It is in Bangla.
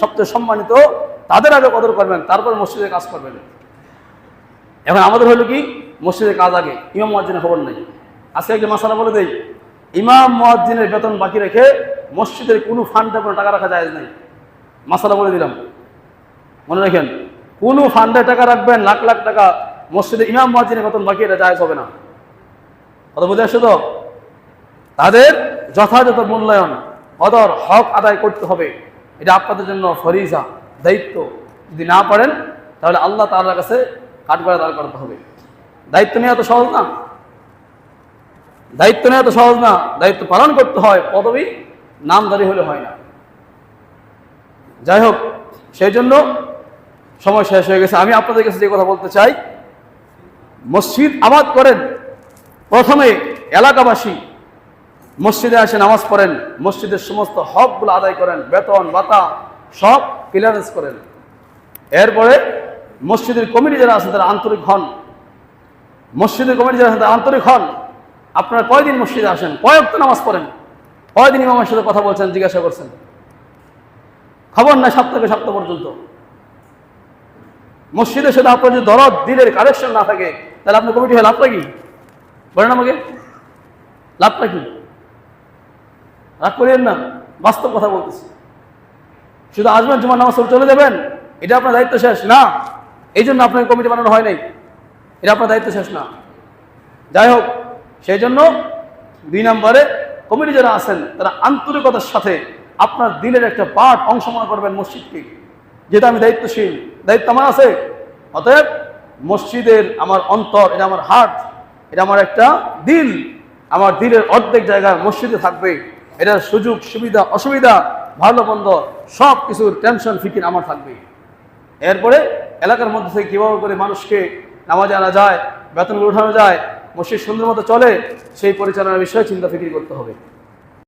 সবচেয়ে সম্মানিত তাদের আগে কদর করবেন, তারপর মসজিদে কাজ করবেন। এখন আমাদের হলো কি, মসজিদের কাজ আগে, ইমাম মুয়াজ্জিনের খবর নেই। আজকে একটা মাসালা বলে দেই, ইমাম মুয়াজ্জিনের বেতন বাকি রেখে মসজিদের কোনো ফান্ডে কোনো টাকা রাখা জায়েজ নাই। মাসালা বলে দিলাম, মনে রাখেন, কোনো ফান্ডে টাকা রাখবেন লাখ লাখ টাকা, মসজিদে ইমাম মুয়াজ্জিনের বেতন বাকি, এটা জায়েজ হবে না। কথা বুঝে আসছে তো? তাদের যথাযথ মূল্যায়ন, কদর, হক আদায় করতে হবে। এটা আপনাদের জন্য ফরিজা, দায়িত্ব। যদি না পারেন তাহলে আল্লাহ তাআলার কাছে কাঠগড়ায় দাঁড় করাতে হবে। দায়িত্ব নেওয়া তো সহজ না, দায়িত্ব নেওয়া তো সহজ না, দায়িত্ব পালন করতে হয়। পদবী নামদারি হলে হয় না। যাই হোক, সেই জন্য সময় শেষ হয়ে গেছে। আমি আপনাদের কাছে যে কথা বলতে চাই, মসজিদ আবাদ করেন। প্রথমে এলাকাবাসী মসজিদে আসে, নামাজ পড়েন, মসজিদের সমস্ত হকগুলো আদায় করেন, বেতন ভাতা সব ক্লিয়ারেন্স করেন। এরপরে মসজিদের কমিটি যারা আছেন তারা আন্তরিক হন। মসজিদের কমিটি যারা আছেন তারা আন্তরিক হন। আপনারা কয়দিন মসজিদে আসেন, কয় ওয়াক্ত নামাজ পড়েন, কয়দিন ইমামের সাথে কথা বলছেন, জিজ্ঞাসা করছেন? খবর নাই সপ্তাহ থেকে সপ্তাহ পর্যন্ত। মসজিদের সাথে আপনার যদি দরদ দিলের কানেকশন না থাকে, তাহলে আপনার কমিটি হয় লাভটা কি? বলেন আমাকে, লাভটা কি? রাগ করিয়েন না, বাস্তব কথা বলতেছি। শুধু আসবেন, জুমার নামাজ চলে যাবেন, এটা আপনার দায়িত্ব শেষ না। এই জন্য আপনার কমিটি বানানো হয় নাই, এটা আপনার দায়িত্ব শেষ না। যাই হোক, সেই জন্য 2 নম্বরে কমিটি যারা আছেন তারা আন্তরিকতার সাথে আপনার দিলের একটা পার্ট অংশ মনে করবেন মসজিদকে, যেটা আমি দায়িত্বশীল, দায়িত্ব আমার আছে। অতএব মসজিদের আমার অন্তর, এটা আমার হার্ট, এটা আমার একটা দিল। আমার দিলের অর্ধেক জায়গা মসজিদে থাকবে। এটার সুযোগ সুবিধা অসুবিধা ভালো মন্দ সব কিছুর টেনশন ফিকির আমার থাকবে। এরপরে এলাকার মধ্যে থেকে কীভাবে করে মানুষকে নামাজে আনা যায়, বেতনগুলো উঠানো যায়, মসজিদ সুন্দর মতো চলে, সেই পরিচালনার বিষয়ে চিন্তা ফিকির করতে হবে।